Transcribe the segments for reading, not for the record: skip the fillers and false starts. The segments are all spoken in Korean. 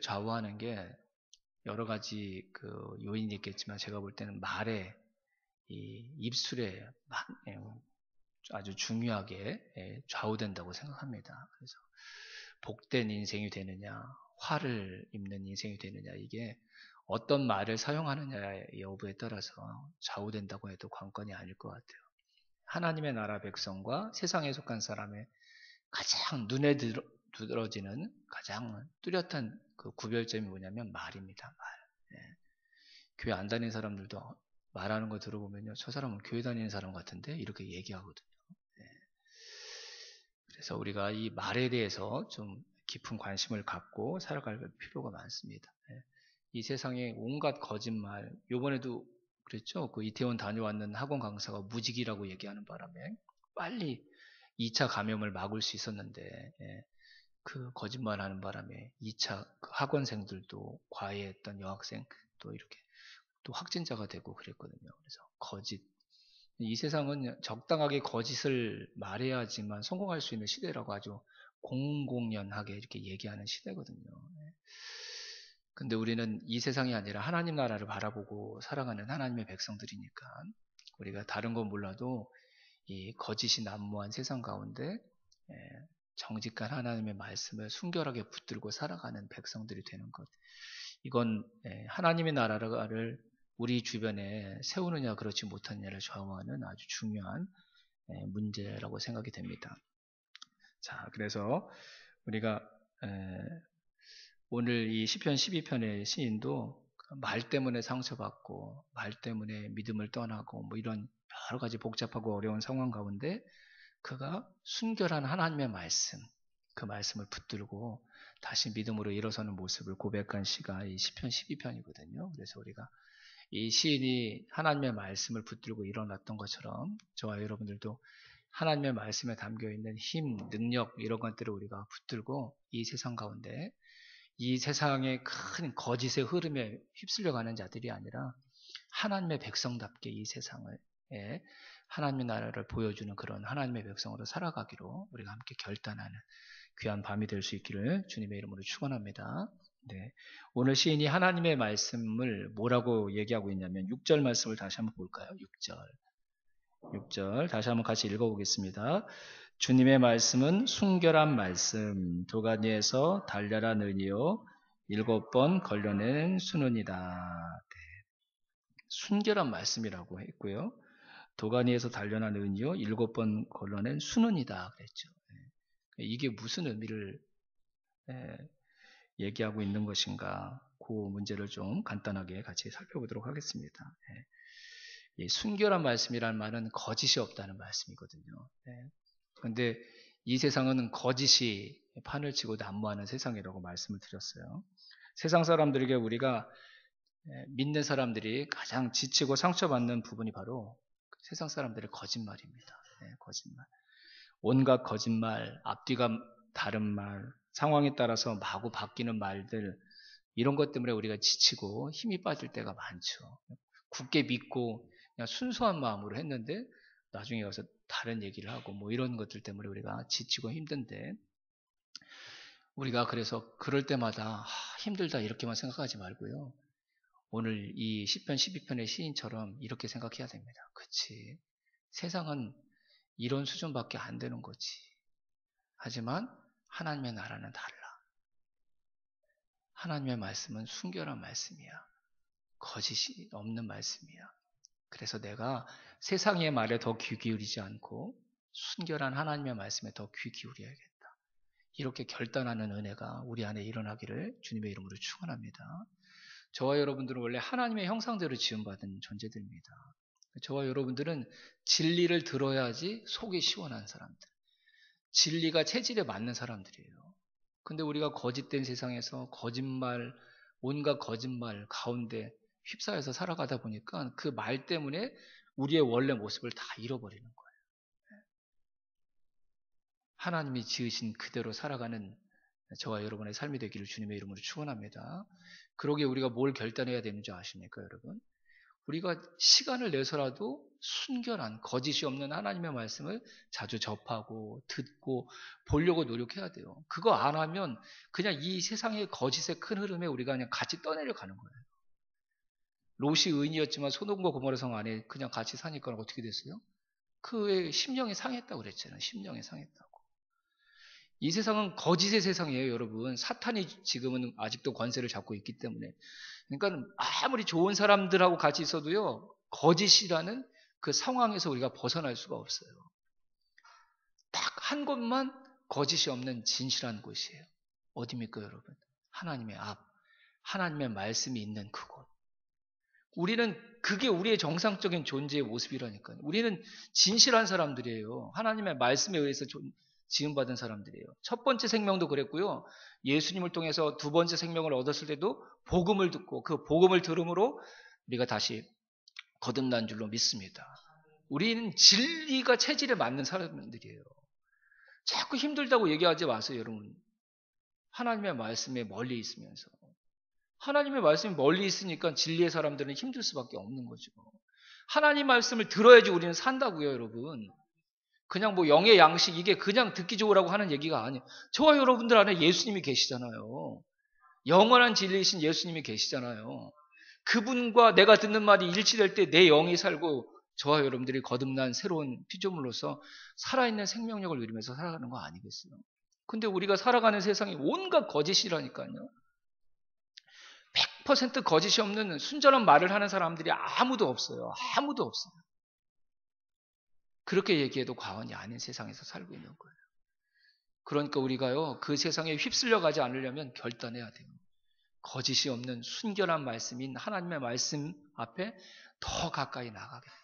좌우하는 게 여러 가지 그 요인이 있겠지만 제가 볼 때는 말에 이 입술에 아주 중요하게 좌우된다고 생각합니다. 그래서 복된 인생이 되느냐, 화를 입는 인생이 되느냐 이게 어떤 말을 사용하느냐의 여부에 따라서 좌우된다고 해도 관건이 아닐 것 같아요. 하나님의 나라 백성과 세상에 속한 사람의 가장 눈에 들어지는 가장 뚜렷한 그 구별점이 뭐냐면 말입니다. 말. 예. 교회 안 다니는 사람들도 말하는 거 들어보면요, 저 사람은 교회 다니는 사람 같은데 이렇게 얘기하거든요. 예. 그래서 우리가 이 말에 대해서 좀 깊은 관심을 갖고 살아갈 필요가 많습니다. 예. 이 세상에 온갖 거짓말, 요번에도 그랬죠. 그 이태원 다녀왔는 학원 강사가 무직이라고 얘기하는 바람에 빨리 2차 감염을 막을 수 있었는데, 예. 그 거짓말하는 바람에 2차 그 학원생들도 과외했던 여학생 또 이렇게 또 확진자가 되고 그랬거든요. 그래서 거짓. 이 세상은 적당하게 거짓을 말해야지만 성공할 수 있는 시대라고 아주 공공연하게 이렇게 얘기하는 시대거든요. 근데 우리는 이 세상이 아니라 하나님 나라를 바라보고 살아가는 하나님의 백성들이니까 우리가 다른 건 몰라도 이 거짓이 난무한 세상 가운데 정직한 하나님의 말씀을 순결하게 붙들고 살아가는 백성들이 되는 것. 이건 하나님의 나라를 우리 주변에 세우느냐 그렇지 못하느냐를 좌우하는 아주 중요한 문제라고 생각이 됩니다. 자, 그래서 우리가 오늘 이 시편 12편의 시인도 말 때문에 상처받고 말 때문에 믿음을 떠나고 뭐 이런 여러 가지 복잡하고 어려운 상황 가운데 그가 순결한 하나님의 말씀, 그 말씀을 붙들고 다시 믿음으로 일어서는 모습을 고백한 시가 이 시편 12편이거든요. 그래서 우리가 이 시인이 하나님의 말씀을 붙들고 일어났던 것처럼 저와 여러분들도 하나님의 말씀에 담겨 있는 힘, 능력 이런 것들을 우리가 붙들고 이 세상 가운데 이 세상의 큰 거짓의 흐름에 휩쓸려가는 자들이 아니라 하나님의 백성답게 이 세상을 하나님의 나라를 보여주는 그런 하나님의 백성으로 살아가기로 우리가 함께 결단하는 귀한 밤이 될 수 있기를 주님의 이름으로 축원합니다. 네. 오늘 시인이 하나님의 말씀을 뭐라고 얘기하고 있냐면 6절 말씀을 다시 한번 볼까요? 6절 다시 한번 같이 읽어보겠습니다. 주님의 말씀은 순결한 말씀, 도가니에서 달려라 느니요 7번 걸려낸 수는이다. 네. 순결한 말씀이라고 했고요. 도가니에서 단련한 은이요 7번 걸러낸 수는이다 그랬죠. 이게 무슨 의미를 얘기하고 있는 것인가, 그 문제를 좀 간단하게 같이 살펴보도록 하겠습니다. 이 순결한 말씀이라는 말은 거짓이 없다는 말씀이거든요. 그런데 이 세상은 거짓이 판을 치고 난무하는 세상이라고 말씀을 드렸어요. 세상 사람들에게 우리가 믿는 사람들이 가장 지치고 상처받는 부분이 바로 세상 사람들의 거짓말입니다. 거짓말. 온갖 거짓말, 앞뒤가 다른 말, 상황에 따라서 마구 바뀌는 말들, 이런 것 때문에 우리가 지치고 힘이 빠질 때가 많죠. 굳게 믿고 그냥 순수한 마음으로 했는데 나중에 가서 다른 얘기를 하고 뭐 이런 것들 때문에 우리가 지치고 힘든데 우리가 그래서 그럴 때마다 힘들다 이렇게만 생각하지 말고요. 오늘 이 시편 12편의 시인처럼 이렇게 생각해야 됩니다. 그치. 세상은 이런 수준밖에 안 되는 거지. 하지만 하나님의 나라는 달라. 하나님의 말씀은 순결한 말씀이야. 거짓이 없는 말씀이야. 그래서 내가 세상의 말에 더 귀 기울이지 않고 순결한 하나님의 말씀에 더 귀 기울여야겠다. 이렇게 결단하는 은혜가 우리 안에 일어나기를 주님의 이름으로 축원합니다. 저와 여러분들은 원래 하나님의 형상대로 지음받은 존재들입니다. 저와 여러분들은 진리를 들어야지 속이 시원한 사람들. 진리가 체질에 맞는 사람들이에요. 근데 우리가 거짓된 세상에서 거짓말, 온갖 거짓말 가운데 휩싸여서 살아가다 보니까 그 말 때문에 우리의 원래 모습을 다 잃어버리는 거예요. 하나님이 지으신 그대로 살아가는 저와 여러분의 삶이 되기를 주님의 이름으로 축원합니다. 그러기에 우리가 뭘 결단해야 되는지 아십니까, 여러분? 우리가 시간을 내서라도 순결한 거짓이 없는 하나님의 말씀을 자주 접하고 듣고 보려고 노력해야 돼요. 그거 안 하면 그냥 이 세상의 거짓의 큰 흐름에 우리가 그냥 같이 떠내려가는 거예요. 롯이 의인이었지만 소돔과 고모라 성 안에 그냥 같이 사니까 어떻게 됐어요? 그의 심령이 상했다고 그랬잖아요. 심령이 상했다고. 이 세상은 거짓의 세상이에요, 여러분. 사탄이 지금은 아직도 권세를 잡고 있기 때문에. 그러니까 아무리 좋은 사람들하고 같이 있어도요, 거짓이라는 그 상황에서 우리가 벗어날 수가 없어요. 딱 한 곳만 거짓이 없는 진실한 곳이에요. 어디입니까, 여러분? 하나님의 앞, 하나님의 말씀이 있는 그곳. 우리는 그게 우리의 정상적인 존재의 모습이라니까요. 우리는 진실한 사람들이에요. 하나님의 말씀에 의해서 지음받은 사람들이에요. 첫 번째 생명도 그랬고요. 예수님을 통해서 두 번째 생명을 얻었을 때도 복음을 듣고 그 복음을 들음으로 우리가 다시 거듭난 줄로 믿습니다. 우리는 진리가 체질에 맞는 사람들이에요. 자꾸 힘들다고 얘기하지 마세요, 여러분. 하나님의 말씀에 멀리 있으면서. 하나님의 말씀이 멀리 있으니까 진리의 사람들은 힘들 수밖에 없는 거죠. 하나님 말씀을 들어야지 우리는 산다고요, 여러분. 그냥 뭐 영의 양식 이게 그냥 듣기 좋으라고 하는 얘기가 아니에요. 저와 여러분들 안에 예수님이 계시잖아요. 영원한 진리이신 예수님이 계시잖아요. 그분과 내가 듣는 말이 일치될 때 내 영이 살고 저와 여러분들이 거듭난 새로운 피조물로서 살아있는 생명력을 누리면서 살아가는 거 아니겠어요? 근데 우리가 살아가는 세상이 온갖 거짓이라니까요. 100% 거짓이 없는 순전한 말을 하는 사람들이 아무도 없어요. 아무도 없어요. 그렇게 얘기해도 과언이 아닌 세상에서 살고 있는 거예요. 그러니까 우리가요, 그 세상에 휩쓸려 가지 않으려면 결단해야 돼요. 거짓이 없는 순결한 말씀인 하나님의 말씀 앞에 더 가까이 나가겠다.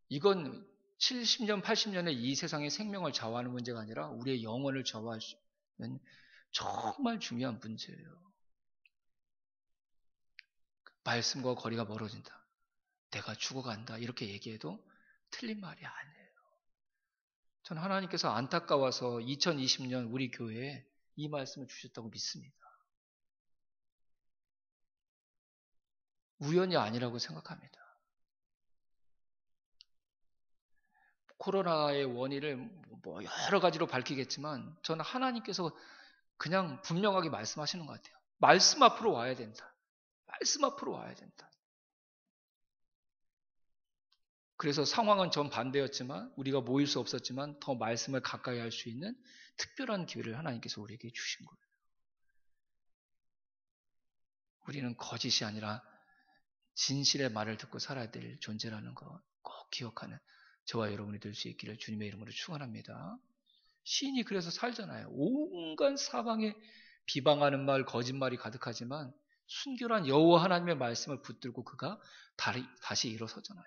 이건 70년, 80년의 이 세상의 생명을 좌우하는 문제가 아니라 우리의 영혼을 좌우할 수 있는 정말 중요한 문제예요. 말씀과 거리가 멀어진다. 내가 죽어간다. 이렇게 얘기해도 틀린 말이 아니에요. 전 하나님께서 안타까워서 2020년 우리 교회에 이 말씀을 주셨다고 믿습니다. 우연이 아니라고 생각합니다. 코로나의 원인을 뭐 여러 가지로 밝히겠지만 저는 하나님께서 그냥 분명하게 말씀하시는 것 같아요. 말씀 앞으로 와야 된다. 말씀 앞으로 와야 된다. 그래서 상황은 전 반대였지만 우리가 모일 수 없었지만 더 말씀을 가까이 할 수 있는 특별한 기회를 하나님께서 우리에게 주신 거예요. 우리는 거짓이 아니라 진실의 말을 듣고 살아야 될 존재라는 거 꼭 기억하는 저와 여러분이 될 수 있기를 주님의 이름으로 축원합니다. 시인이 그래서 살잖아요. 온갖 사방에 비방하는 말, 거짓말이 가득하지만 순결한 여호와 하나님의 말씀을 붙들고 그가 다시 일어서잖아요.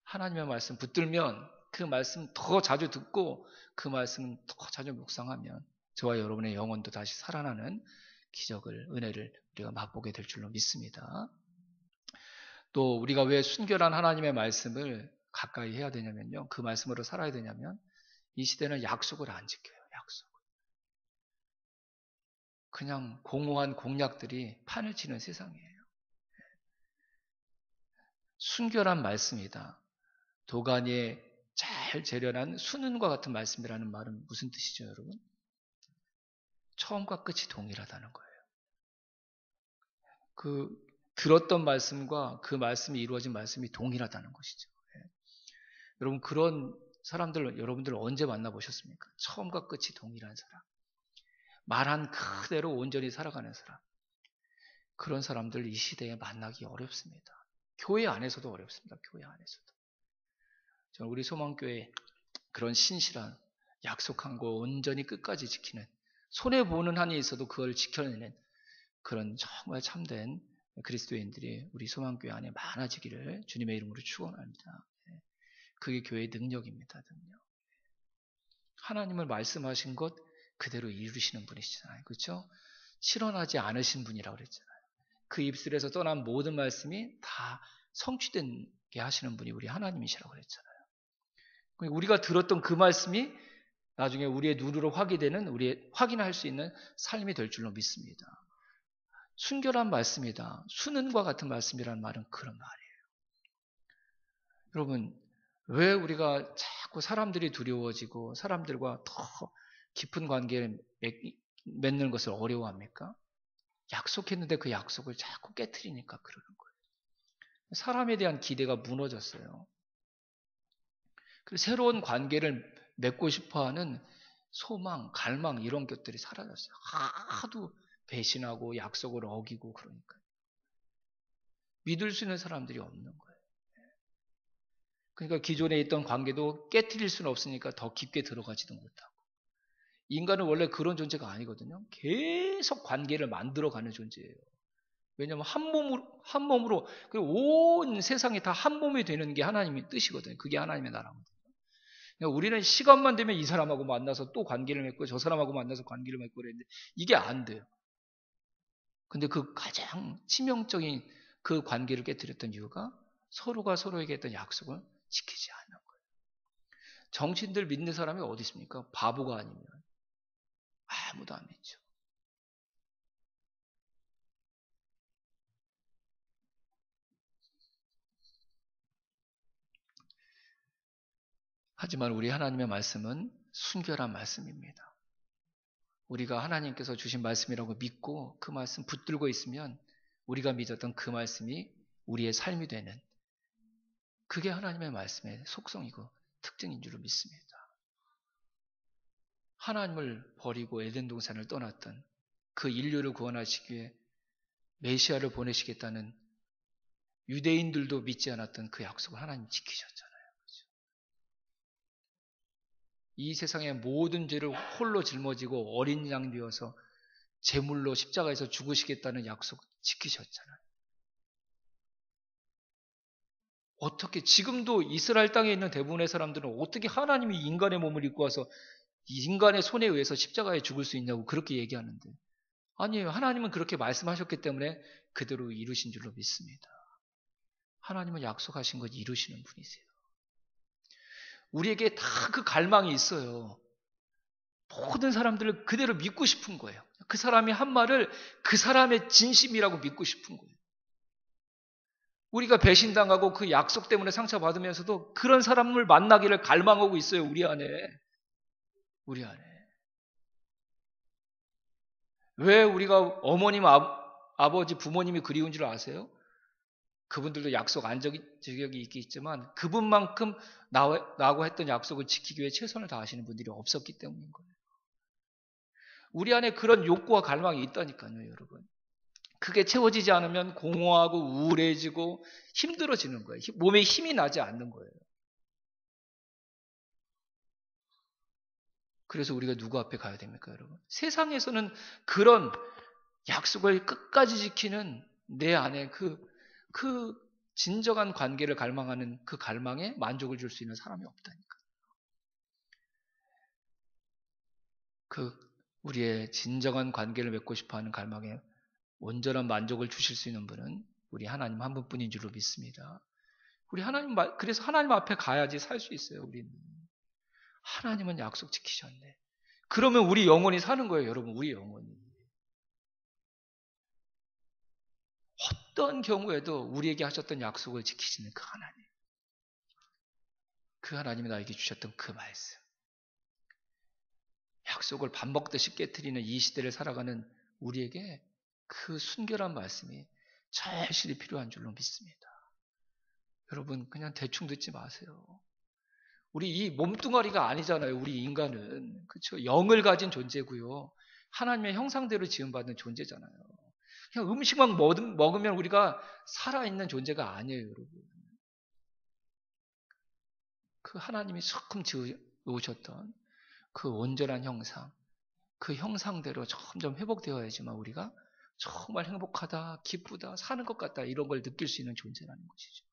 하나님의 말씀 붙들면 그 말씀 더 자주 듣고 그 말씀 더 자주 묵상하면 저와 여러분의 영혼도 다시 살아나는 기적을, 은혜를 우리가 맛보게 될 줄로 믿습니다. 또 우리가 왜 순결한 하나님의 말씀을 가까이 해야 되냐면요. 그 말씀으로 살아야 되냐면 이 시대는 약속을 안 지켜요. 약속. 그냥 공허한 공약들이 판을 치는 세상이에요. 순결한 말씀이다. 도가니에 잘 재련한 순은과 같은 말씀이라는 말은 무슨 뜻이죠, 여러분? 처음과 끝이 동일하다는 거예요. 그 들었던 말씀과 그 말씀이 이루어진 말씀이 동일하다는 것이죠. 여러분 그런 사람들 여러분들 언제 만나보셨습니까? 처음과 끝이 동일한 사람. 말한 그대로 온전히 살아가는 사람. 그런 사람들 이 시대에 만나기 어렵습니다. 교회 안에서도 어렵습니다. 교회 안에서도. 저는 우리 소망교회 그런 신실한 약속한 거 온전히 끝까지 지키는 손해보는 한이 있어도 그걸 지켜내는 그런 정말 참된 그리스도인들이 우리 소망교회 안에 많아지기를 주님의 이름으로 축원합니다. 그게 교회의 능력입니다. 능력. 하나님을 말씀하신 것 그대로 이루시는 분이시잖아요. 그렇죠? 실현하지 않으신 분이라고 그랬잖아요. 그 입술에서 떠난 모든 말씀이 다 성취되게 하시는 분이 우리 하나님이시라고 그랬잖아요. 우리가 들었던 그 말씀이 나중에 우리의 눈으로 확인할 수 있는 삶이 될 줄로 믿습니다. 순결한 말씀이다. 수는과 같은 말씀이라는 말은 그런 말이에요. 여러분, 왜 우리가 자꾸 사람들이 두려워지고 사람들과 더 깊은 관계를 맺는 것을 어려워합니까? 약속했는데 그 약속을 자꾸 깨트리니까 그러는 거예요. 사람에 대한 기대가 무너졌어요. 그리고 새로운 관계를 맺고 싶어하는 소망, 갈망 이런 것들이 사라졌어요. 하도 배신하고 약속을 어기고 그러니까 믿을 수 있는 사람들이 없는 거예요. 그러니까 기존에 있던 관계도 깨트릴 수는 없으니까 더 깊게 들어가지도 못하고 인간은 원래 그런 존재가 아니거든요. 계속 관계를 만들어가는 존재예요. 왜냐하면 한 몸으로 온 세상이 다 한 몸이 되는 게 하나님의 뜻이거든요. 그게 하나님의 나라거든요. 그러니까 우리는 시간만 되면 이 사람하고 만나서 또 관계를 맺고 저 사람하고 만나서 관계를 맺고 그랬는데 이게 안 돼요. 근데 그 가장 치명적인 그 관계를 깨뜨렸던 이유가 서로가 서로에게 했던 약속을 지키지 않는 거예요. 정치인들 믿는 사람이 어디 있습니까? 바보가 아니면 아무도 안 믿죠. 하지만 우리 하나님의 말씀은 순결한 말씀입니다. 우리가 하나님께서 주신 말씀이라고 믿고 그 말씀 붙들고 있으면 우리가 믿었던 그 말씀이 우리의 삶이 되는 그게 하나님의 말씀의 속성이고 특징인 줄로 믿습니다. 하나님을 버리고 에덴 동산을 떠났던 그 인류를 구원하시기 위해 메시아를 보내시겠다는 유대인들도 믿지 않았던 그 약속을 하나님 지키셨잖아요. 그렇죠? 이 세상의 모든 죄를 홀로 짊어지고 어린 양 되어서 제물로 십자가에서 죽으시겠다는 약속 지키셨잖아요. 어떻게 지금도 이스라엘 땅에 있는 대부분의 사람들은 어떻게 하나님이 인간의 몸을 입고 와서 인간의 손에 의해서 십자가에 죽을 수 있냐고 그렇게 얘기하는데 아니에요. 하나님은 그렇게 말씀하셨기 때문에 그대로 이루신 줄로 믿습니다. 하나님은 약속하신 것 이루시는 분이세요. 우리에게 다 그 갈망이 있어요. 모든 사람들을 그대로 믿고 싶은 거예요. 그 사람이 한 말을 그 사람의 진심이라고 믿고 싶은 거예요. 우리가 배신당하고 그 약속 때문에 상처받으면서도 그런 사람을 만나기를 갈망하고 있어요. 우리 안에. 우리 안에. 왜 우리가 어머님, 아버지, 부모님이 그리운 줄 아세요? 그분들도 약속 안 지적이 있겠지만 그분만큼 나하고 했던 약속을 지키기 위해 최선을 다하시는 분들이 없었기 때문인 거예요. 우리 안에 그런 욕구와 갈망이 있다니까요, 여러분. 그게 채워지지 않으면 공허하고 우울해지고 힘들어지는 거예요. 몸에 힘이 나지 않는 거예요. 그래서 우리가 누구 앞에 가야 됩니까, 여러분? 세상에서는 그런 약속을 끝까지 지키는 내 안에 그 진정한 관계를 갈망하는 그 갈망에 만족을 줄 수 있는 사람이 없다니까. 그 우리의 진정한 관계를 맺고 싶어하는 갈망에 온전한 만족을 주실 수 있는 분은 우리 하나님 한 분뿐인 줄로 믿습니다. 우리 그래서 하나님 앞에 가야지 살 수 있어요, 우리는. 하나님은 약속 지키셨네. 그러면 우리 영혼이 사는 거예요, 여러분, 우리 영혼이. 어떤 경우에도 우리에게 하셨던 약속을 지키시는 그 하나님. 그 하나님이 나에게 주셨던 그 말씀. 약속을 밥 먹듯이 깨트리는 이 시대를 살아가는 우리에게 그 순결한 말씀이 절실히 필요한 줄로 믿습니다. 여러분, 그냥 대충 듣지 마세요. 우리 이 몸뚱아리가 아니잖아요. 우리 인간은. 그렇죠? 영을 가진 존재고요. 하나님의 형상대로 지음받은 존재잖아요. 그냥 음식만 먹으면 우리가 살아있는 존재가 아니에요, 여러분. 그 하나님이 처음 지으셨던 그 온전한 형상, 그 형상대로 점점 회복되어야지만 우리가 정말 행복하다, 기쁘다, 사는 것 같다 이런 걸 느낄 수 있는 존재라는 것이죠.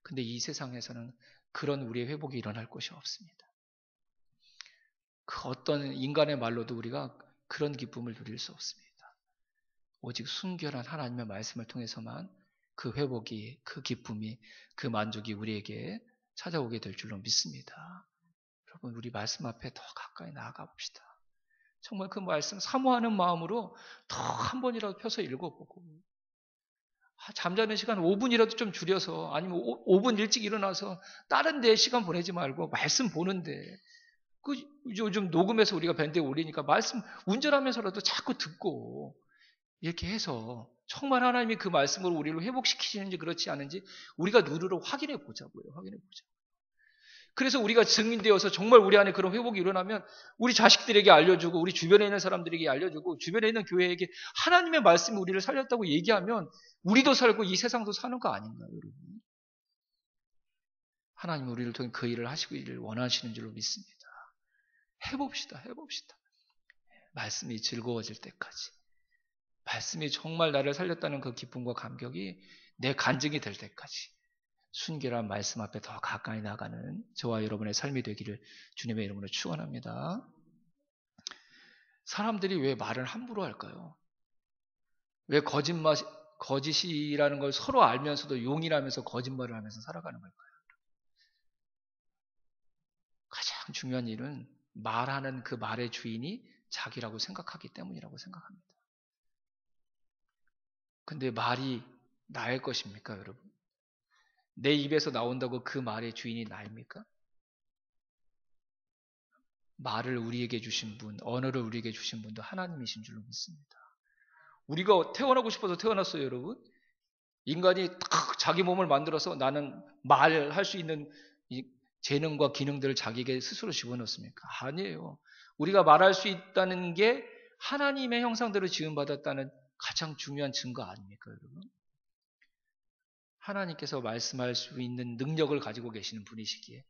근데 이 세상에서는 그런 우리의 회복이 일어날 것이 없습니다. 그 어떤 인간의 말로도 우리가 그런 기쁨을 누릴 수 없습니다. 오직 순결한 하나님의 말씀을 통해서만 그 회복이, 그 기쁨이, 그 만족이 우리에게 찾아오게 될 줄로 믿습니다. 여러분, 우리 말씀 앞에 더 가까이 나아가 봅시다. 정말 그 말씀 사모하는 마음으로 더 한 번이라도 펴서 읽어보고, 잠자는 시간 5분이라도 좀 줄여서, 아니면 5분 일찍 일어나서 다른 데 시간 보내지 말고 말씀 보는데, 그 요즘 녹음해서 우리가 밴드에 올리니까 말씀 운전하면서라도 자꾸 듣고 이렇게 해서 정말 하나님이 그 말씀으로 우리를 회복시키시는지 그렇지 않은지 우리가 누르러 확인해 보자고요. 확인해 보자. 그래서 우리가 증인되어서 정말 우리 안에 그런 회복이 일어나면 우리 자식들에게 알려주고 우리 주변에 있는 사람들에게 알려주고 주변에 있는 교회에게 하나님의 말씀이 우리를 살렸다고 얘기하면 우리도 살고 이 세상도 사는 거 아닌가요, 여러분? 하나님이 우리를 통해 그 일을 하시기를 원하시는 줄로 믿습니다. 해봅시다. 해봅시다. 말씀이 즐거워질 때까지. 말씀이 정말 나를 살렸다는 그 기쁨과 감격이 내 간증이 될 때까지 순결한 말씀 앞에 더 가까이 나가는 저와 여러분의 삶이 되기를 주님의 이름으로 축원합니다. 사람들이 왜 말을 함부로 할까요? 왜 거짓이라는 걸 서로 알면서도 용인하면서 거짓말을 하면서 살아가는 걸까요? 가장 중요한 일은 말하는 그 말의 주인이 자기라고 생각하기 때문이라고 생각합니다. 근데 말이 나의 것입니까, 여러분? 내 입에서 나온다고 그 말의 주인이 나입니까? 말을 우리에게 주신 분, 언어를 우리에게 주신 분도 하나님이신 줄로 믿습니다. 우리가 태어나고 싶어서 태어났어요, 여러분. 인간이 딱 자기 몸을 만들어서 나는 말할 수 있는 이 재능과 기능들을 자기에게 스스로 집어넣습니까? 아니에요. 우리가 말할 수 있다는 게 하나님의 형상대로 지음받았다는 가장 중요한 증거 아닙니까, 여러분? 하나님께서 말씀할 수 있는 능력을 가지고 계시는 분이시기에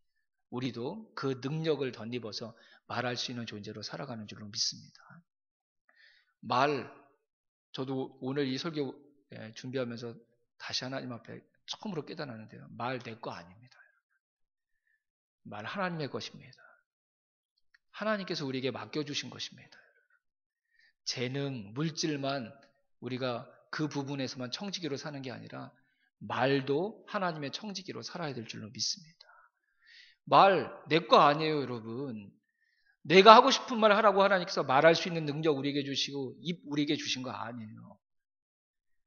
우리도 그 능력을 덧입어서 말할 수 있는 존재로 살아가는 줄로 믿습니다. 저도 오늘 이 설교 준비하면서 다시 하나님 앞에 처음으로 깨달았는데요. 말 내 거 아닙니다. 말 하나님의 것입니다. 하나님께서 우리에게 맡겨주신 것입니다. 재능, 물질만 우리가 그 부분에서만 청지기로 사는 게 아니라 말도 하나님의 청지기로 살아야 될 줄로 믿습니다. 말 내 거 아니에요, 여러분. 내가 하고 싶은 말 하라고 하나님께서 말할 수 있는 능력 우리에게 주시고 입 우리에게 주신 거 아니에요.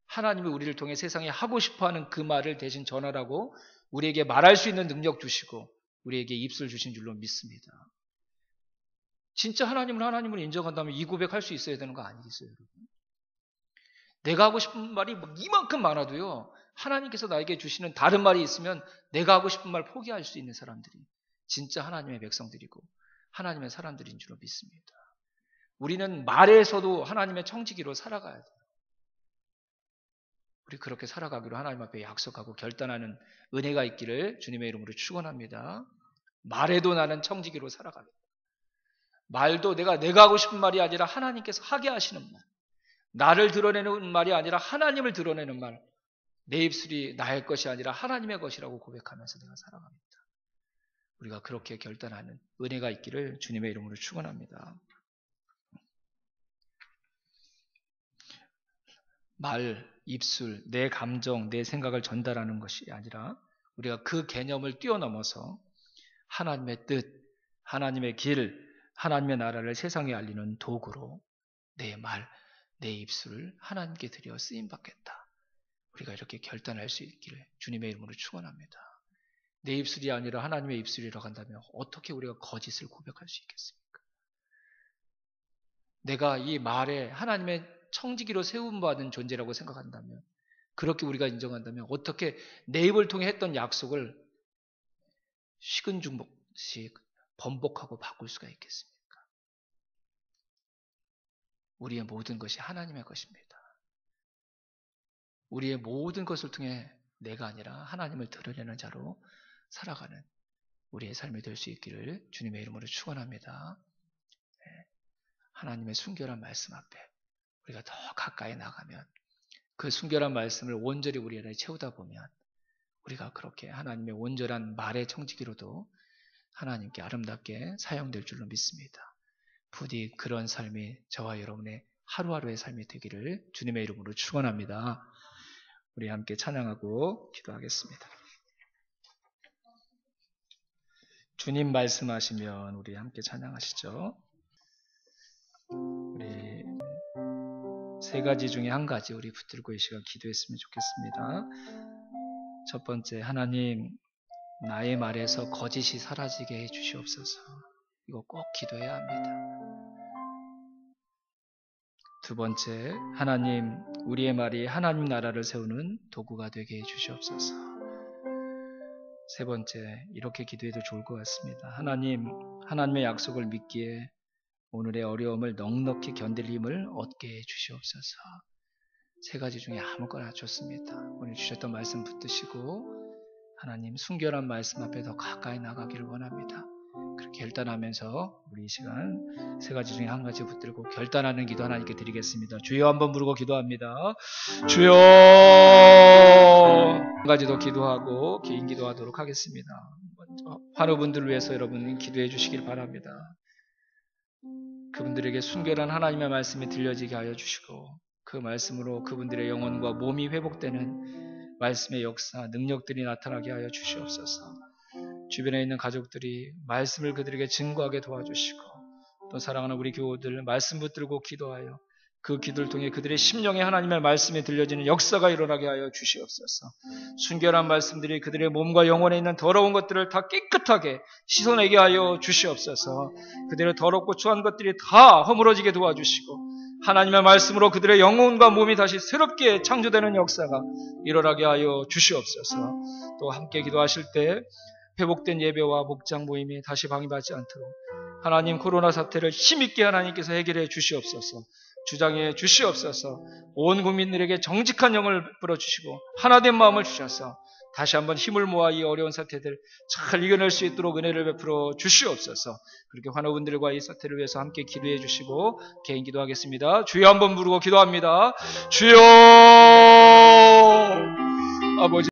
하나님이 우리를 통해 세상에 하고 싶어하는 그 말을 대신 전하라고 우리에게 말할 수 있는 능력 주시고 우리에게 입술 주신 줄로 믿습니다. 진짜 하나님을 인정한다면 이 고백할 수 있어야 되는 거 아니겠어요, 여러분? 내가 하고 싶은 말이 이만큼 많아도요. 하나님께서 나에게 주시는 다른 말이 있으면 내가 하고 싶은 말 포기할 수 있는 사람들이 진짜 하나님의 백성들이고 하나님의 사람들인 줄로 믿습니다. 우리는 말에서도 하나님의 청지기로 살아가야 돼요. 우리 그렇게 살아가기로 하나님 앞에 약속하고 결단하는 은혜가 있기를 주님의 이름으로 축원합니다. 말에도 나는 청지기로 살아가겠다. 말도 내가 하고 싶은 말이 아니라 하나님께서 하게 하시는 말. 나를 드러내는 말이 아니라 하나님을 드러내는 말. 내 입술이 나의 것이 아니라 하나님의 것이라고 고백하면서 내가 살아갑니다. 우리가 그렇게 결단하는 은혜가 있기를 주님의 이름으로 축원합니다. 말, 입술, 내 감정, 내 생각을 전달하는 것이 아니라 우리가 그 개념을 뛰어넘어서 하나님의 뜻, 하나님의 길, 하나님의 나라를 세상에 알리는 도구로 내 말, 내 입술을 하나님께 드려 쓰임받겠다. 우리가 이렇게 결단할 수 있기를 주님의 이름으로 축원합니다. 내 입술이 아니라 하나님의 입술이라고 한다면 어떻게 우리가 거짓을 고백할 수 있겠습니까? 내가 이 말에 하나님의 청지기로 세움받은 존재라고 생각한다면 그렇게 우리가 인정한다면 어떻게 내 입을 통해 했던 약속을 식은 죽먹씩 번복하고 바꿀 수가 있겠습니까? 우리의 모든 것이 하나님의 것입니다. 우리의 모든 것을 통해 내가 아니라 하나님을 드러내는 자로 살아가는 우리의 삶이 될 수 있기를 주님의 이름으로 축원합니다. 하나님의 순결한 말씀 앞에 우리가 더 가까이 나가면 그 순결한 말씀을 온전히 우리 안에 채우다 보면 우리가 그렇게 하나님의 온전한 말의 청지기로도 하나님께 아름답게 사용될 줄로 믿습니다. 부디 그런 삶이 저와 여러분의 하루하루의 삶이 되기를 주님의 이름으로 축원합니다. 우리 함께 찬양하고 기도하겠습니다. 주님 말씀하시면 우리 함께 찬양하시죠. 세 가지 중에 한 가지 우리 붙들고 이 시간 기도했으면 좋겠습니다. 첫 번째, 하나님, 나의 말에서 거짓이 사라지게 해 주시옵소서. 이거 꼭 기도해야 합니다. 두 번째, 하나님, 우리의 말이 하나님 나라를 세우는 도구가 되게 해 주시옵소서. 세 번째, 이렇게 기도해도 좋을 것 같습니다. 하나님, 하나님의 약속을 믿기에 오늘의 어려움을 넉넉히 견딜 힘을 얻게 해 주시옵소서. 세 가지 중에 아무거나 좋습니다. 오늘 주셨던 말씀 붙드시고 하나님 순결한 말씀 앞에 더 가까이 나가기를 원합니다. 그렇게 결단하면서 우리 이 시간 세 가지 중에 한 가지 붙들고 결단하는 기도 하나님께 드리겠습니다. 주여 한번 부르고 기도합니다. 주여 한 가지 더 기도하고 개인 기도하도록 하겠습니다. 먼저 환우분들을 위해서 여러분 기도해 주시길 바랍니다. 그분들에게 순결한 하나님의 말씀이 들려지게 하여 주시고 그 말씀으로 그분들의 영혼과 몸이 회복되는 말씀의 역사, 능력들이 나타나게 하여 주시옵소서. 주변에 있는 가족들이 말씀을 그들에게 증거하게 도와주시고 또 사랑하는 우리 교우들 말씀 붙들고 기도하여 그 기도를 통해 그들의 심령에 하나님의 말씀이 들려지는 역사가 일어나게 하여 주시옵소서. 순결한 말씀들이 그들의 몸과 영혼에 있는 더러운 것들을 다 깨끗하게 씻어내게 하여 주시옵소서. 그들의 더럽고 추한 것들이 다 허물어지게 도와주시고 하나님의 말씀으로 그들의 영혼과 몸이 다시 새롭게 창조되는 역사가 일어나게 하여 주시옵소서. 또 함께 기도하실 때 회복된 예배와 목장 모임이 다시 방해받지 않도록 하나님 코로나 사태를 힘있게 하나님께서 해결해 주시옵소서. 주장해 주시옵소서. 온 국민들에게 정직한 영을 불어주시고 하나된 마음을 주셔서 다시 한번 힘을 모아 이 어려운 사태들 잘 이겨낼 수 있도록 은혜를 베풀어 주시옵소서. 그렇게 환우분들과 이 사태를 위해서 함께 기도해 주시고 개인 기도하겠습니다. 주여 한번 부르고 기도합니다. 주여 아버지